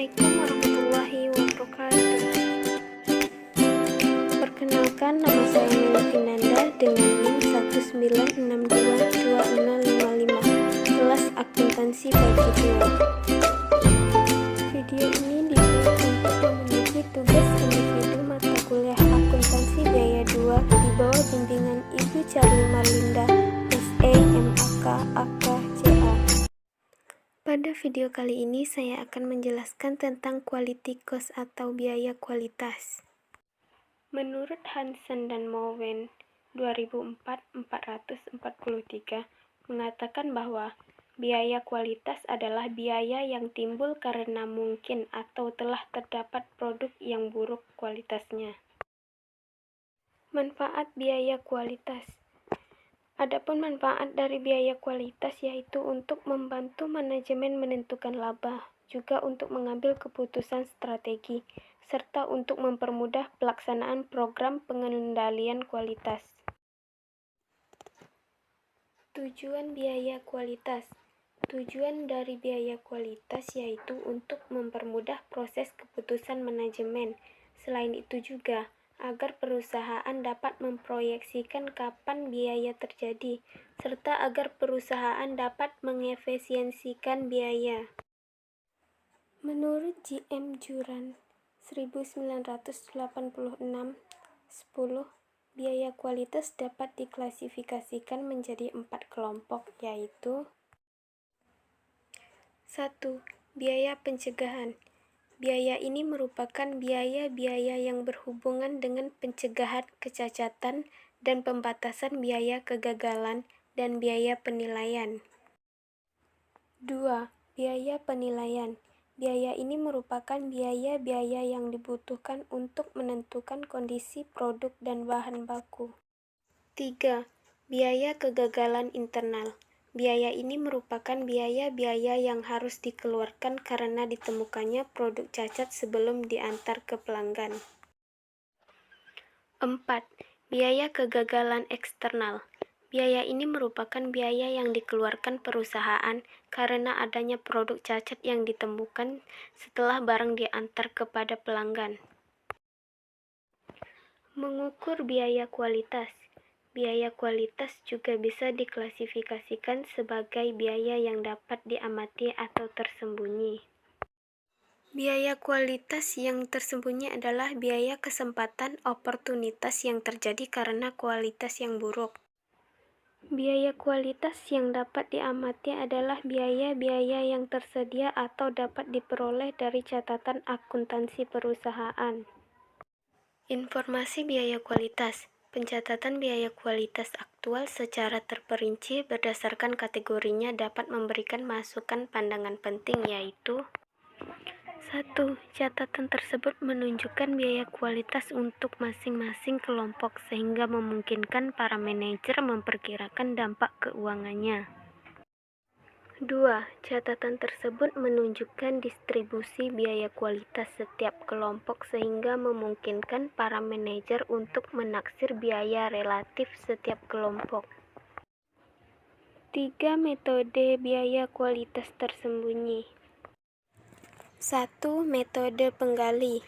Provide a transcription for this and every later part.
Assalamualaikum warahmatullahi wabarakatuh. Perkenalkan, nama saya Meli Finanda dengan NIM 196222055, kelas akuntansi bagi 2. Video ini dibuat untuk memenuhi tugas individu mata kuliah akuntansi biaya 2 di bawah bimbingan Ibu Charlie Marlinda, SE, MAK, AK, CA. Pada video kali ini saya akan menjelaskan tentang quality cost atau biaya kualitas. Menurut Hansen dan Mowen 2004-443 mengatakan bahwa biaya kualitas adalah biaya yang timbul karena mungkin atau telah terdapat produk yang buruk kualitasnya. Manfaat biaya kualitas. Adapun manfaat dari biaya kualitas yaitu untuk membantu manajemen menentukan laba, juga untuk mengambil keputusan strategi, serta untuk mempermudah pelaksanaan program pengendalian kualitas. Tujuan biaya kualitas. Tujuan dari biaya kualitas yaitu untuk mempermudah proses keputusan manajemen. Selain itu juga agar perusahaan dapat memproyeksikan kapan biaya terjadi, serta agar perusahaan dapat mengefisiensikan biaya. Menurut J.M. Juran 1986-10, biaya kualitas dapat diklasifikasikan menjadi 4 kelompok, yaitu 1. Biaya pencegahan. Biaya ini merupakan biaya-biaya yang berhubungan dengan pencegahan kecacatan dan pembatasan biaya kegagalan dan biaya penilaian. 2. Biaya penilaian. Biaya ini merupakan biaya-biaya yang dibutuhkan untuk menentukan kondisi produk dan bahan baku. 3. Biaya kegagalan internal. Biaya ini merupakan biaya-biaya yang harus dikeluarkan karena ditemukannya produk cacat sebelum diantar ke pelanggan. 4. Biaya kegagalan eksternal. Biaya ini merupakan biaya yang dikeluarkan perusahaan karena adanya produk cacat yang ditemukan setelah barang diantar kepada pelanggan. Mengukur biaya kualitas. Biaya kualitas juga bisa diklasifikasikan sebagai biaya yang dapat diamati atau tersembunyi. Biaya kualitas yang tersembunyi adalah biaya kesempatan oportunitas yang terjadi karena kualitas yang buruk. Biaya kualitas yang dapat diamati adalah biaya-biaya yang tersedia atau dapat diperoleh dari catatan akuntansi perusahaan. Informasi biaya kualitas. Pencatatan biaya kualitas aktual secara terperinci berdasarkan kategorinya dapat memberikan masukan pandangan penting, yaitu 1. Catatan tersebut menunjukkan biaya kualitas untuk masing-masing kelompok sehingga memungkinkan para manajer memperkirakan dampak keuangannya. 2. Catatan tersebut menunjukkan distribusi biaya kualitas setiap kelompok sehingga memungkinkan para manajer untuk menaksir biaya relatif setiap kelompok. 3. Metode biaya kualitas tersembunyi. 1. Metode penggali.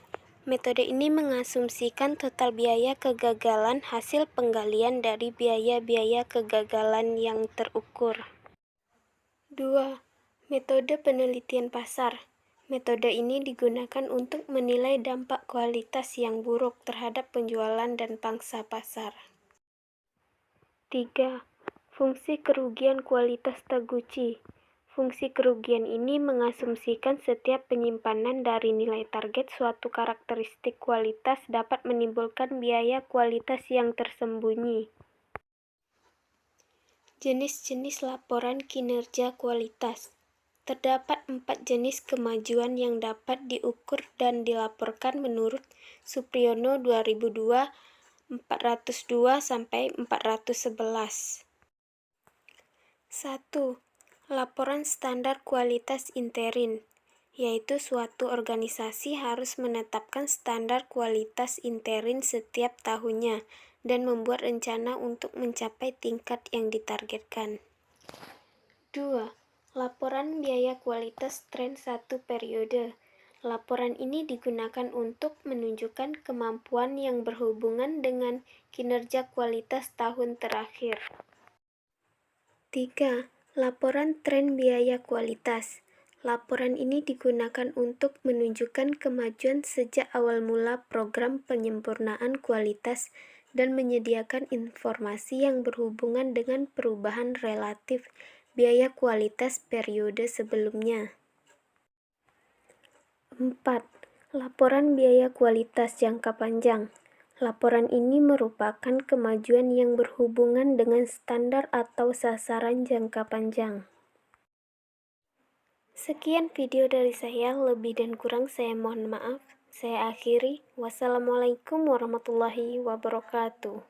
Metode ini mengasumsikan total biaya kegagalan hasil penggalian dari biaya-biaya kegagalan yang terukur. 2. Metode penelitian pasar. Metode ini digunakan untuk menilai dampak kualitas yang buruk terhadap penjualan dan pangsa pasar. 3. Fungsi kerugian kualitas Taguchi. Fungsi kerugian ini mengasumsikan setiap penyimpanan dari nilai target suatu karakteristik kualitas dapat menimbulkan biaya kualitas yang tersembunyi. Jenis-jenis laporan kinerja kualitas. Terdapat 4 jenis kemajuan yang dapat diukur dan dilaporkan menurut Supriyono 2002, 402-411. 1. Laporan standar kualitas interin, yaitu suatu organisasi harus menetapkan standar kualitas interin setiap tahunnya dan membuat rencana untuk mencapai tingkat yang ditargetkan. 2. Laporan biaya kualitas tren 1 periode. Laporan ini digunakan untuk menunjukkan kemampuan yang berhubungan dengan kinerja kualitas tahun terakhir. 3. Laporan tren biaya kualitas. Laporan ini digunakan untuk menunjukkan kemajuan sejak awal mula program penyempurnaan kualitas dan menyediakan informasi yang berhubungan dengan perubahan relatif biaya kualitas periode sebelumnya. 4. Laporan biaya kualitas jangka panjang. Laporan ini merupakan kemajuan yang berhubungan dengan standar atau sasaran jangka panjang. Sekian video dari saya, lebih dan kurang saya mohon maaf. Saya akhiri. Wassalamualaikum warahmatullahi wabarakatuh.